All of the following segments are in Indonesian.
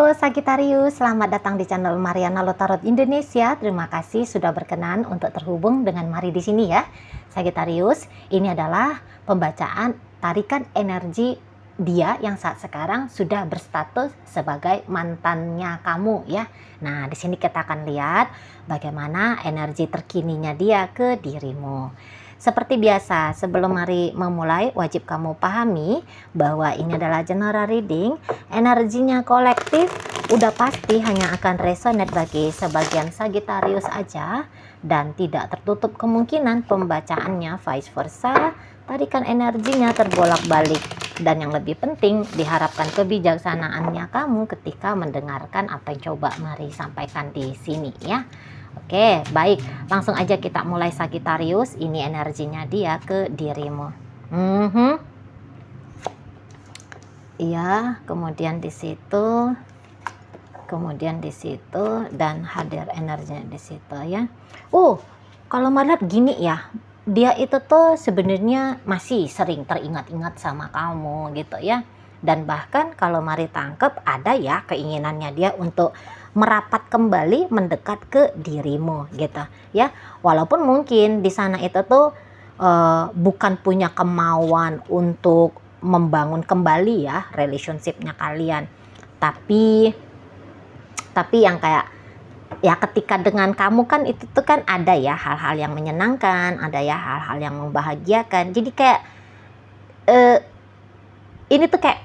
Halo Sagittarius, selamat datang di channel Mariana Lotarot Indonesia. Terima kasih sudah berkenan untuk terhubung dengan Mari di sini ya. Sagittarius, ini adalah pembacaan tarikan energi dia yang saat sekarang sudah berstatus sebagai mantannya kamu ya. Nah, di sini kita akan lihat bagaimana energi terkininya dia ke dirimu. Seperti biasa, sebelum Mari memulai, wajib kamu pahami bahwa ini adalah general reading. Energinya kolektif, udah pasti hanya akan resonate bagi sebagian Sagittarius aja, dan tidak tertutup kemungkinan pembacaannya vice versa. Tarikan energinya terbolak-balik, dan yang lebih penting, diharapkan kebijaksanaannya kamu ketika mendengarkan apa yang coba Mari sampaikan di sini ya. Oke, baik. Langsung aja kita mulai Sagittarius. Ini energinya dia ke dirimu. Iya, kemudian di situ, dan hadir energinya di situ ya. Kalau melihat gini ya, dia itu tuh sebenarnya masih sering teringat-ingat sama kamu gitu ya. Dan bahkan kalau Mari tangkep ada ya keinginannya dia untuk merapat kembali mendekat ke dirimu gitu ya. Walaupun mungkin di sana itu tuh bukan punya kemauan untuk membangun kembali ya relationshipnya kalian, tapi yang kayak ya ketika dengan kamu kan itu tuh kan ada ya hal-hal yang menyenangkan, ada ya hal-hal yang membahagiakan. Jadi kayak ini tuh kayak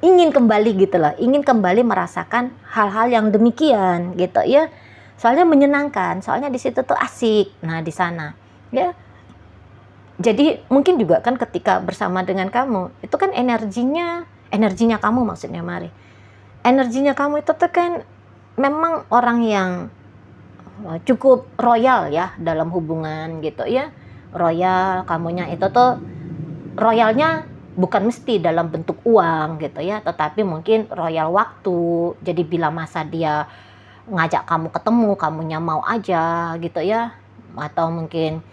ingin kembali gitu loh, ingin kembali merasakan hal-hal yang demikian gitu ya. Soalnya menyenangkan, soalnya di situ tuh asik. Nah, di sana ya. Jadi mungkin juga kan ketika bersama dengan kamu, itu kan energinya kamu maksudnya Mari. Energinya kamu itu tuh kan memang orang yang cukup royal ya dalam hubungan gitu ya. Royal, kamunya itu tuh royalnya bukan mesti dalam bentuk uang gitu ya, tetapi mungkin royal waktu. Jadi bila masa dia ngajak kamu ketemu, kamunya mau aja gitu ya. Atau mungkin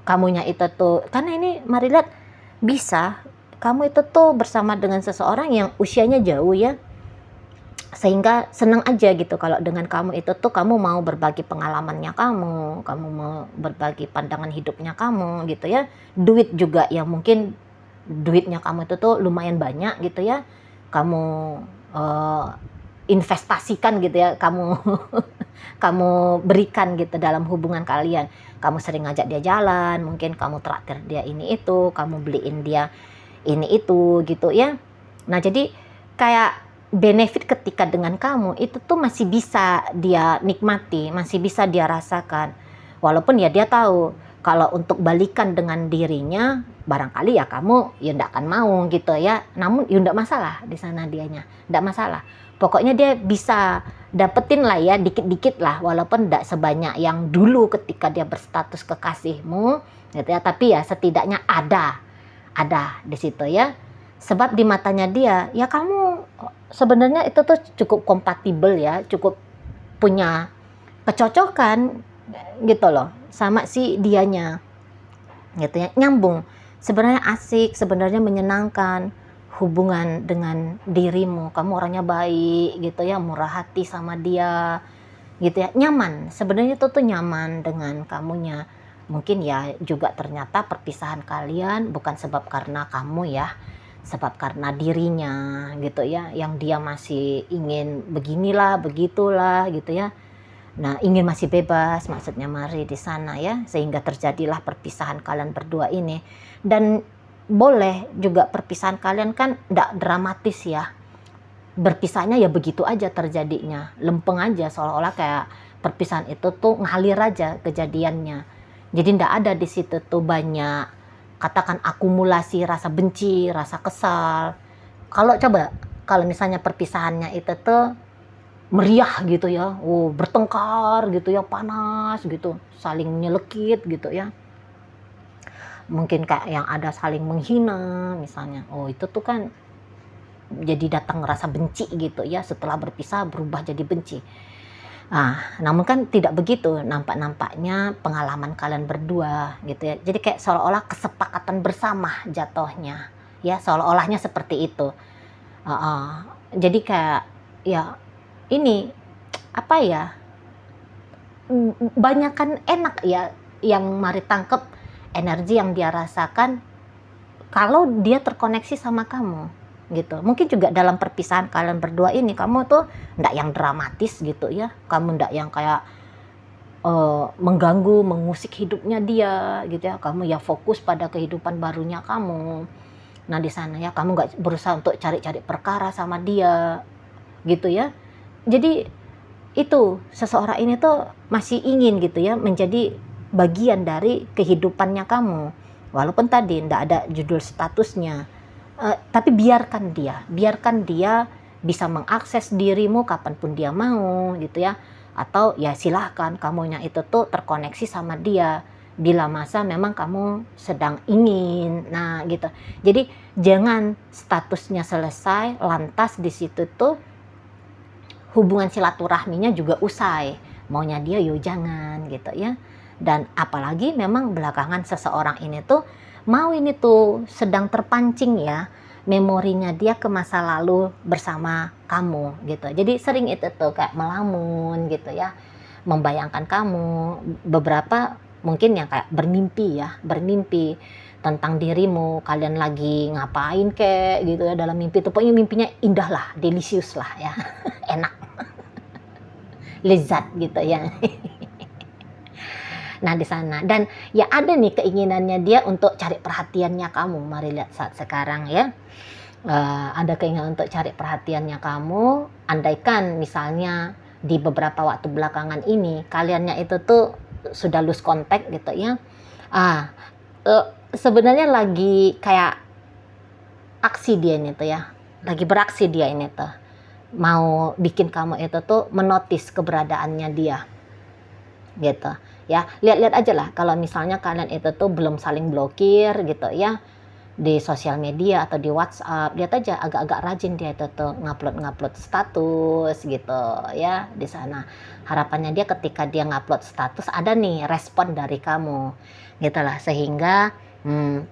kamunya itu tuh, karena ini Mari lihat bisa kamu itu tuh bersama dengan seseorang yang usianya jauh ya, sehingga senang aja gitu kalau dengan kamu itu tuh kamu mau berbagi pengalamannya kamu mau berbagi pandangan hidupnya kamu gitu ya. Duit juga ya, mungkin duitnya kamu itu tuh lumayan banyak gitu ya, kamu investasikan gitu ya, kamu kamu berikan gitu dalam hubungan kalian. Kamu sering ngajak dia jalan, mungkin kamu traktir dia ini itu, kamu beliin dia ini itu gitu ya. Nah, jadi kayak benefit ketika dengan kamu itu tuh masih bisa dia nikmati, masih bisa dia rasakan. Walaupun ya dia tahu kalau untuk balikan dengan dirinya barangkali ya kamu ya ndak akan mau gitu ya. Namun ya ndak masalah di sana dianya, ndak masalah. Pokoknya dia bisa dapetin lah ya dikit-dikit lah, walaupun ndak sebanyak yang dulu ketika dia berstatus kekasihmu gitu ya. Tapi ya setidaknya ada di situ ya. Sebab di matanya dia ya kamu sebenarnya itu tuh cukup kompatibel ya, cukup punya kecocokan gitu loh sama si dianya gitu ya, nyambung. Sebenarnya asik, sebenarnya menyenangkan hubungan dengan dirimu. Kamu orangnya baik gitu ya, murah hati sama dia gitu ya, nyaman. Sebenarnya itu tuh nyaman dengan kamunya. Mungkin ya juga ternyata perpisahan kalian bukan sebab karena kamu ya, sebab karena dirinya gitu ya, yang dia masih ingin beginilah begitulah gitu ya. Nah, ingin masih bebas maksudnya Mari di sana ya, sehingga terjadilah perpisahan kalian berdua ini. Dan boleh juga perpisahan kalian kan tidak dramatis ya, berpisahnya ya begitu aja terjadinya, lempeng aja, seolah-olah kayak perpisahan itu tuh ngalir aja kejadiannya. Jadi tidak ada di situ tuh banyak katakan akumulasi rasa benci, rasa kesal. Kalau misalnya perpisahannya itu tuh meriah gitu ya, bertengkar gitu ya, panas gitu, saling nyelekit gitu ya, mungkin kayak yang ada saling menghina misalnya, itu tuh kan jadi datang rasa benci gitu ya, setelah berpisah berubah jadi benci. Namun kan tidak begitu nampaknya pengalaman kalian berdua gitu ya, jadi kayak seolah-olah kesepakatan bersama jatuhnya ya, seolah-olahnya seperti itu. Jadi kayak ya ini apa ya, banyakan enak ya yang mari tangkep energi yang dia rasakan kalau dia terkoneksi sama kamu gitu. Mungkin juga dalam perpisahan kalian berdua ini kamu tuh ndak yang dramatis gitu ya, kamu ndak yang kayak mengganggu, mengusik hidupnya dia gitu ya. Kamu ya fokus pada kehidupan barunya kamu. Nah di sana ya kamu nggak berusaha untuk cari-cari perkara sama dia gitu ya. Jadi itu seseorang ini tuh masih ingin gitu ya menjadi bagian dari kehidupannya kamu, walaupun tadi ndak ada judul statusnya. Tapi biarkan dia bisa mengakses dirimu kapanpun dia mau gitu ya, atau ya silahkan kamunya itu tuh terkoneksi sama dia bila masa memang kamu sedang ingin. Nah gitu, jadi jangan statusnya selesai lantas di situ tuh hubungan silaturahminya juga usai, maunya dia yo jangan gitu ya. Dan apalagi memang belakangan seseorang ini tuh mau ini tuh sedang terpancing ya memorinya dia ke masa lalu bersama kamu gitu. Jadi sering itu tuh kayak melamun gitu ya, membayangkan kamu. Beberapa mungkin yang kayak bermimpi tentang dirimu, kalian lagi ngapain kek gitu ya dalam mimpi itu. Pokoknya mimpinya indah lah, delisius lah ya, enak, lezat gitu ya. Nah di sana, dan ya ada nih keinginannya dia untuk cari perhatiannya kamu. Mari lihat saat sekarang ya, ada keinginan untuk cari perhatiannya kamu. Andaikan misalnya di beberapa waktu belakangan ini kaliannya itu tuh sudah lose contact gitu ya, sebenarnya lagi kayak aksi dia ini tuh ya, lagi beraksi dia ini tuh mau bikin kamu itu tuh menotis keberadaannya dia gitu ya. Lihat-lihat aja lah kalau misalnya kalian itu tuh belum saling blokir gitu ya di sosial media atau di WhatsApp. Lihat aja agak-agak rajin dia itu tuh ngupload status gitu ya di sana. Harapannya dia ketika dia ngupload status ada nih respon dari kamu gitu lah, sehingga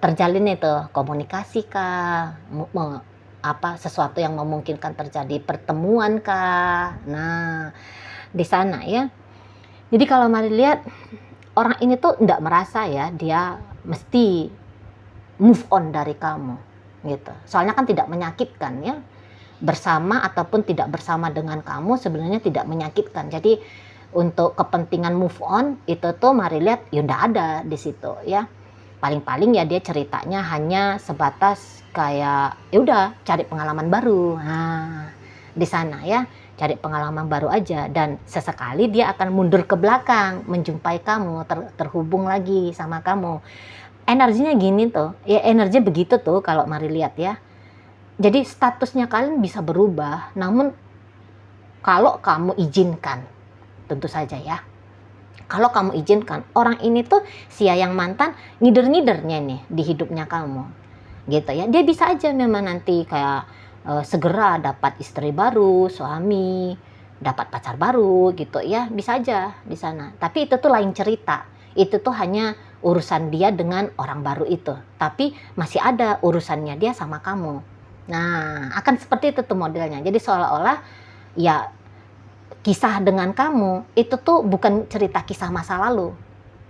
terjalin itu komunikasi kah, sesuatu yang memungkinkan terjadi pertemuan kah. Nah di sana ya. Jadi kalau mari lihat, orang ini tuh enggak merasa ya dia mesti move on dari kamu gitu. Soalnya kan tidak menyakitkan ya. Bersama ataupun tidak bersama dengan kamu sebenarnya tidak menyakitkan. Jadi untuk kepentingan move on itu tuh mari lihat ya enggak ada di situ ya. Paling-paling ya dia ceritanya hanya sebatas kayak ya udah cari pengalaman baru. Nah, di sana ya. Cari pengalaman baru aja, dan sesekali dia akan mundur ke belakang menjumpai kamu, terhubung lagi sama kamu. Energinya gini tuh ya, energi begitu tuh kalau mari lihat ya. Jadi statusnya kalian bisa berubah, namun kalau kamu izinkan, tentu saja ya, kalau kamu izinkan, orang ini tuh si yang mantan ngider-ngidernya nih di hidupnya kamu gitu ya. Dia bisa aja memang nanti kayak segera dapat istri baru, suami, dapat pacar baru gitu ya, bisa aja di sana. Tapi itu tuh lain cerita. Itu tuh hanya urusan dia dengan orang baru itu. Tapi masih ada urusannya dia sama kamu. Nah, akan seperti itu tuh modelnya. Jadi seolah-olah ya kisah dengan kamu itu tuh bukan cerita kisah masa lalu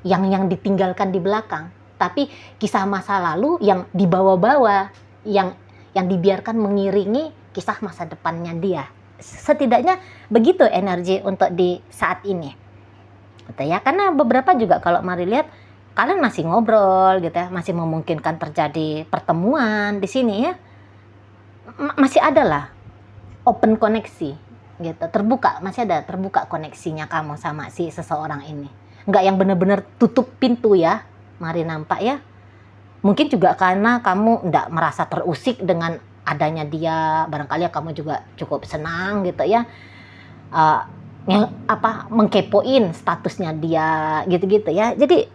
yang ditinggalkan di belakang, tapi kisah masa lalu yang dibawa-bawa, yang dibiarkan mengiringi kisah masa depannya dia. Setidaknya begitu energi untuk di saat ini gitu ya. Karena beberapa juga kalau mari lihat kalian masih ngobrol gitu ya, masih memungkinkan terjadi pertemuan di sini ya, masih ada lah open koneksi gitu, terbuka, masih ada terbuka koneksinya kamu sama si seseorang ini. Nggak yang benar-benar tutup pintu ya, mari nampak ya. Mungkin juga karena kamu nggak merasa terusik dengan adanya dia, barangkali ya kamu juga cukup senang gitu ya, mengkepoin statusnya dia gitu-gitu ya. Jadi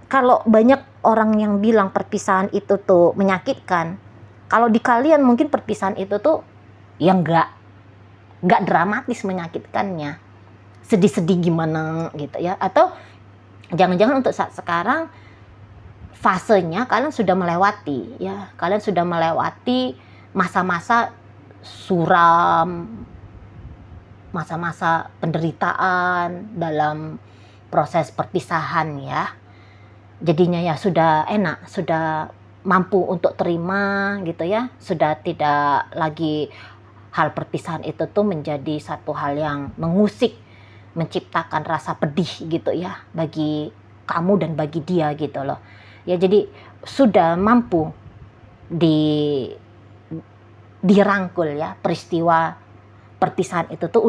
kalau banyak orang yang bilang perpisahan itu tuh menyakitkan, kalau di kalian mungkin perpisahan itu tuh yang nggak dramatis menyakitkannya, sedih-sedih gimana gitu ya. Atau jangan-jangan untuk saat sekarang fasenya kalian sudah melewati ya, kalian sudah melewati masa-masa suram, masa-masa penderitaan dalam proses perpisahan ya. Jadinya ya sudah enak, sudah mampu untuk terima gitu ya, sudah tidak lagi hal perpisahan itu tuh menjadi satu hal yang mengusik, menciptakan rasa pedih gitu ya bagi kamu dan bagi dia gitu loh. Ya jadi sudah mampu dirangkul ya, peristiwa perpisahan itu tuh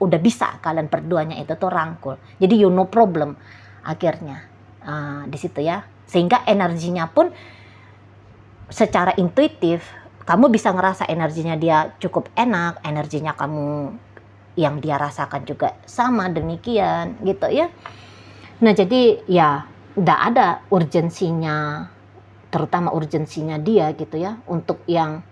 udah bisa kalian berduanya itu tuh rangkul. Jadi no problem akhirnya di situ ya. Sehingga energinya pun secara intuitif kamu bisa ngerasa energinya dia cukup enak, energinya kamu yang dia rasakan juga sama demikian gitu ya. Nah jadi ya nggak ada urgensinya, terutama urgensinya dia gitu ya untuk yang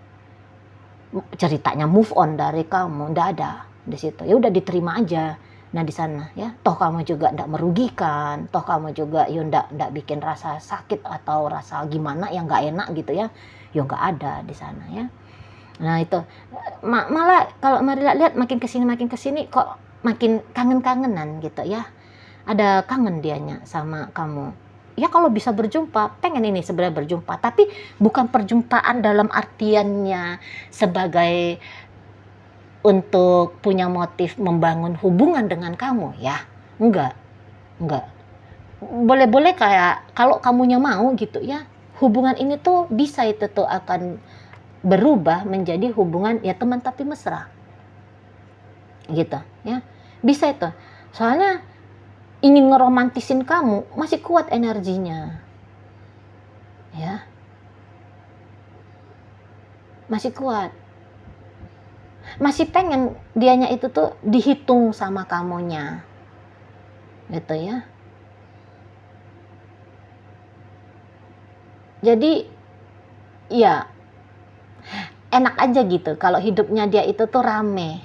ceritanya move on dari kamu, ndak ada di situ. Ya udah diterima aja. Nah di sana ya, toh kamu juga ndak merugikan, toh kamu juga ya ndak bikin rasa sakit atau rasa gimana yang nggak enak gitu ya, ya nggak ada di sana ya. Nah itu malah kalau mari lihat makin kesini kok makin kangen-kangenan gitu ya. Ada kangen dianya sama kamu. Ya kalau bisa berjumpa, pengen ini sebenarnya berjumpa, tapi bukan perjumpaan dalam artiannya sebagai untuk punya motif membangun hubungan dengan kamu ya. Enggak. Boleh-boleh kayak kalau kamunya mau gitu ya, hubungan ini tuh bisa itu tuh akan berubah menjadi hubungan ya teman tapi mesra. Gitu ya. Bisa itu. Soalnya ingin ngeromantisin kamu, masih kuat energinya. Ya. Masih kuat. Masih pengen dianya itu tuh dihitung sama kamunya. Gitu ya. Jadi ya enak aja gitu kalau hidupnya dia itu tuh rame.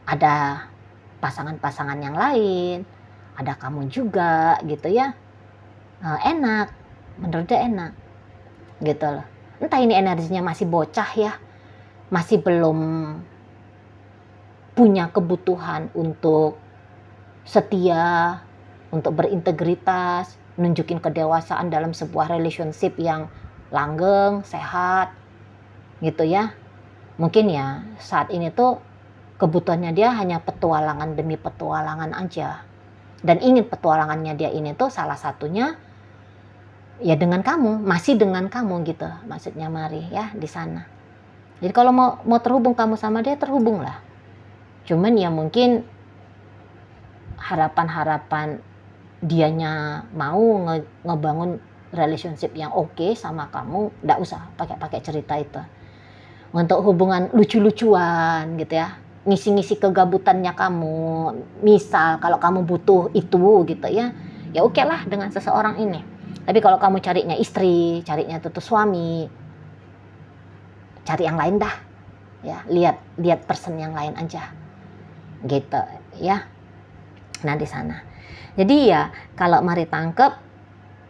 Ada pasangan-pasangan yang lain, ada kamu juga gitu ya. Enak, menurut dia enak gitu loh. Entah ini energinya masih bocah ya, masih belum punya kebutuhan untuk setia, untuk berintegritas, nunjukin kedewasaan dalam sebuah relationship yang langgeng, sehat gitu ya. Mungkin ya saat ini tuh kebutuhannya dia hanya petualangan demi petualangan aja. Dan ingin petualangannya dia ini tuh salah satunya ya dengan kamu, masih dengan kamu gitu maksudnya Mari ya di sana. Jadi kalau mau terhubung kamu sama dia, terhubunglah. Cuman ya mungkin harapan dianya mau ngebangun relationship yang oke sama kamu, nggak usah pakai cerita itu. Untuk hubungan lucu-lucuan gitu ya, ngisi-ngisi kegabutannya kamu, misal kalau kamu butuh itu gitu ya oke lah dengan seseorang ini. Tapi kalau kamu carinya istri, carinya tuh suami, cari yang lain dah ya, lihat person yang lain aja gitu ya. Nah di sana jadi ya kalau Mari tangkep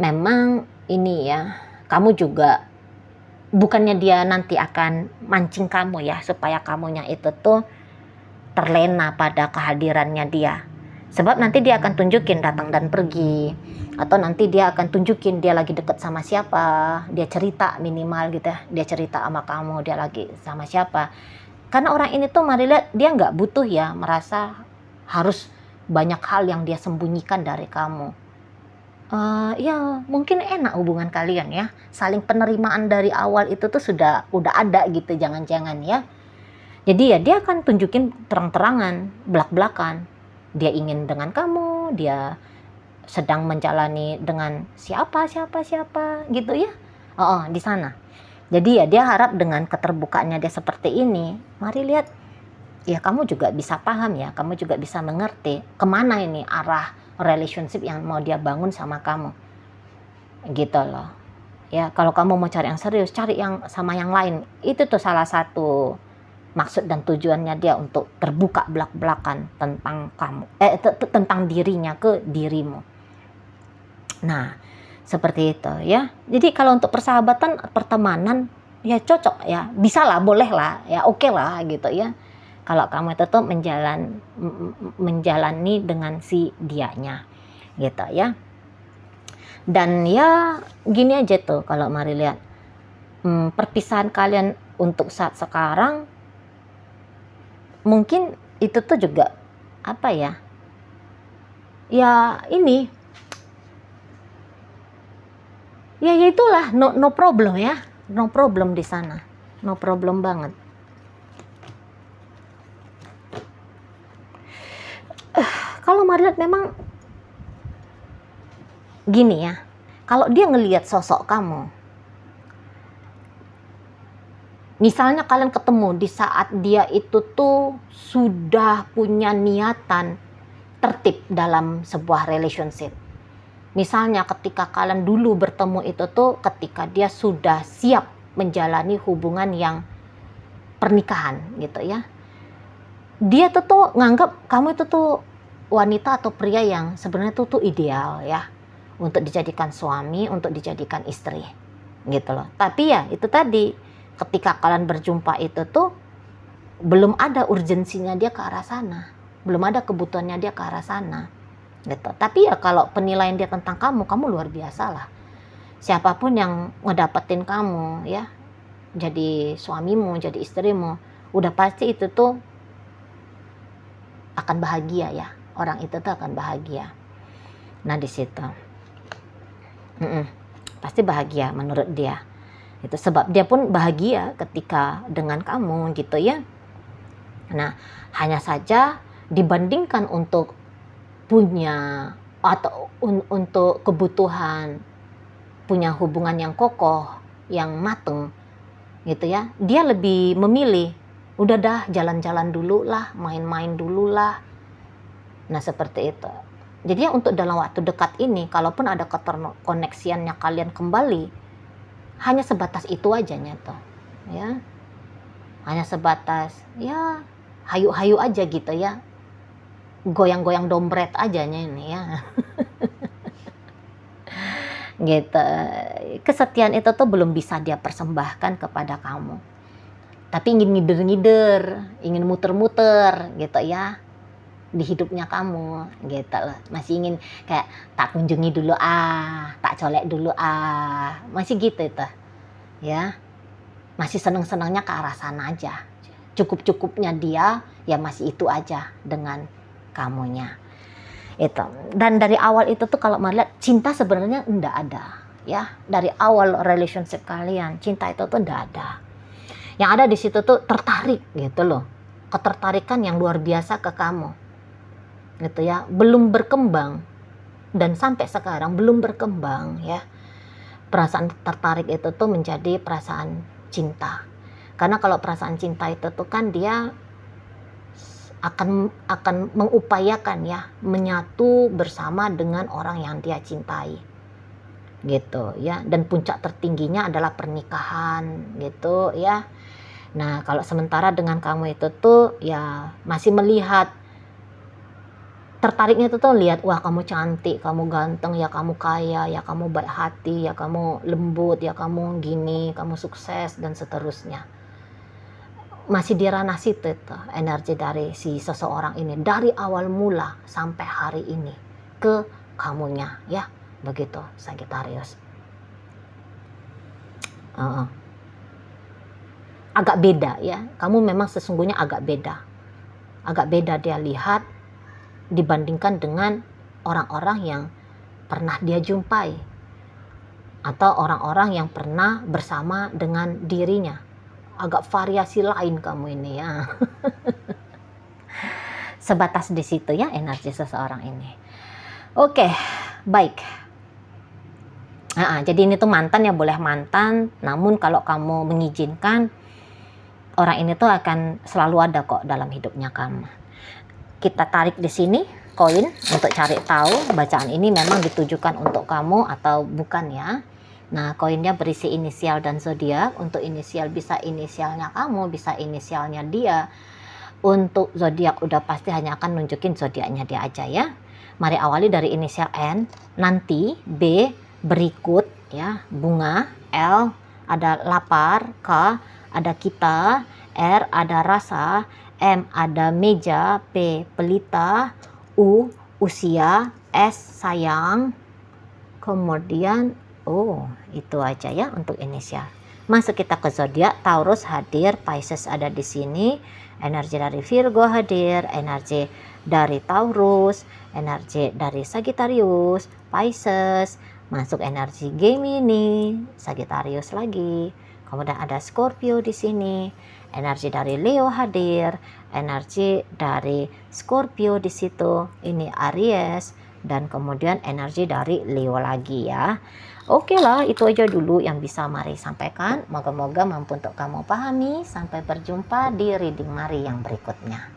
memang ini ya, kamu juga bukannya dia nanti akan mancing kamu ya supaya kamunya itu tuh terlena pada kehadirannya dia. Sebab nanti dia akan tunjukin datang dan pergi, atau nanti dia akan tunjukin dia lagi deket sama siapa, dia cerita minimal gitu ya, dia cerita sama kamu dia lagi sama siapa. Karena orang ini tuh Mari lihat dia nggak butuh ya merasa harus banyak hal yang dia sembunyikan dari kamu. Ya mungkin enak hubungan kalian ya, saling penerimaan dari awal itu tuh udah ada gitu, jangan-jangan ya. Jadi ya dia akan tunjukin terang-terangan, belak-belakan. Dia ingin dengan kamu, dia sedang menjalani dengan siapa gitu ya. Di sana. Jadi ya dia harap dengan keterbukaannya dia seperti ini, Mari lihat ya kamu juga bisa paham ya, kamu juga bisa mengerti kemana ini arah relationship yang mau dia bangun sama kamu. Gitu loh. Ya kalau kamu mau cari yang serius, cari yang sama yang lain. Itu tuh salah satu maksud dan tujuannya dia untuk terbuka belak-belakan tentang kamu, tentang dirinya ke dirimu. Nah, seperti itu ya. Jadi kalau untuk persahabatan, pertemanan ya cocok ya, bisa lah, boleh lah, ya oke lah gitu ya. Kalau kamu itu tuh menjalani dengan si dianya gitu ya. Dan ya gini aja tuh kalau mari lihat perpisahan kalian untuk saat sekarang mungkin itu tuh juga apa ya, ya ini ya itulah no problem ya, no problem di sana, no problem banget. Kalau mari lihat memang gini ya, kalau dia ngelihat sosok kamu, misalnya kalian ketemu di saat dia itu tuh sudah punya niatan tertib dalam sebuah relationship. Misalnya ketika kalian dulu bertemu itu tuh ketika dia sudah siap menjalani hubungan yang pernikahan gitu ya. Dia tuh nganggap kamu itu tuh wanita atau pria yang sebenarnya tuh ideal ya, untuk dijadikan suami, untuk dijadikan istri gitu loh. Tapi ya itu tadi, ketika kalian berjumpa itu tuh belum ada urgensinya dia ke arah sana, belum ada kebutuhannya dia ke arah sana gitu. Tapi ya kalau penilaian dia tentang kamu luar biasa lah. Siapapun yang ngedapetin kamu ya, jadi suamimu, jadi istrimu, udah pasti itu tuh akan bahagia ya, orang itu tuh akan bahagia. Nah di situ pasti bahagia menurut dia. Itu sebab dia pun bahagia ketika dengan kamu gitu ya. Nah, hanya saja dibandingkan untuk punya atau untuk kebutuhan punya hubungan yang kokoh, yang mateng gitu ya, dia lebih memilih udah dah jalan-jalan dulu lah, main-main dulu lah. Nah seperti itu. Jadi ya untuk dalam waktu dekat ini, kalaupun ada keterkoneksiannya kalian kembali, hanya sebatas itu aja nyata ya, hanya sebatas ya hayu-hayu aja gitu ya, goyang-goyang dompet aja ini ya. Gitu. Kesetiaan itu tuh belum bisa dia persembahkan kepada kamu, tapi ingin ngider-ngider, ingin muter-muter gitu ya di hidupnya kamu gitu loh. Masih ingin kayak tak kunjungi dulu tak colek dulu masih gitu itu ya, masih seneng-senengnya ke arah sana aja, cukup-cukupnya dia ya masih itu aja dengan kamunya itu. Dan dari awal itu tuh kalau melihat cinta sebenarnya enggak ada ya, dari awal relationship kalian cinta itu tuh enggak ada. Yang ada di situ tuh tertarik gitu loh, ketertarikan yang luar biasa ke kamu gitu ya, belum berkembang dan sampai sekarang belum berkembang ya. Perasaan tertarik itu tuh menjadi perasaan cinta, karena kalau perasaan cinta itu tuh kan dia akan mengupayakan ya menyatu bersama dengan orang yang dia cintai gitu ya, dan puncak tertingginya adalah pernikahan gitu ya. Nah kalau sementara dengan kamu itu tuh ya masih melihat tertariknya itu tuh lihat, wah kamu cantik, kamu ganteng ya, kamu kaya ya, kamu baik hati ya, kamu lembut ya, kamu gini, kamu sukses dan seterusnya. Masih di ranah situ itu energi dari si seseorang ini dari awal mula sampai hari ini ke kamunya ya, begitu Sagittarius. Agak beda ya, kamu memang sesungguhnya agak beda dia lihat dibandingkan dengan orang-orang yang pernah dia jumpai atau orang-orang yang pernah bersama dengan dirinya. Agak variasi lain kamu ini ya. Sebatas di situ ya energi seseorang ini. Oke, baik. Jadi ini tuh mantan ya, boleh mantan, namun kalau kamu mengizinkan, orang ini tuh akan selalu ada kok dalam hidupnya kamu. Kita tarik di sini koin untuk cari tahu bacaan ini memang ditujukan untuk kamu atau bukan ya. Nah koinnya berisi inisial dan zodiak. Untuk inisial bisa inisialnya kamu, bisa inisialnya dia. Untuk zodiak udah pasti hanya akan nunjukin zodiaknya dia aja ya. Mari awali dari inisial N, nanti B, berikut ya, bunga, L, ada lapar, K ada kita, R ada rasa, M ada meja, P pelita, U usia, S sayang, kemudian itu aja ya untuk inisial. Masuk kita ke zodiak. Taurus hadir, Pisces ada di sini, energi dari Virgo hadir, energi dari Taurus, energi dari Sagittarius, Pisces, masuk energi Gemini, Sagittarius lagi. Kemudian ada Scorpio di sini, energi dari Leo hadir, energi dari Scorpio di situ, ini Aries, dan kemudian energi dari Leo lagi ya. Oke lah, itu aja dulu yang bisa Mari sampaikan. Moga-moga mampu untuk kamu pahami. Sampai berjumpa di reading Mari yang berikutnya.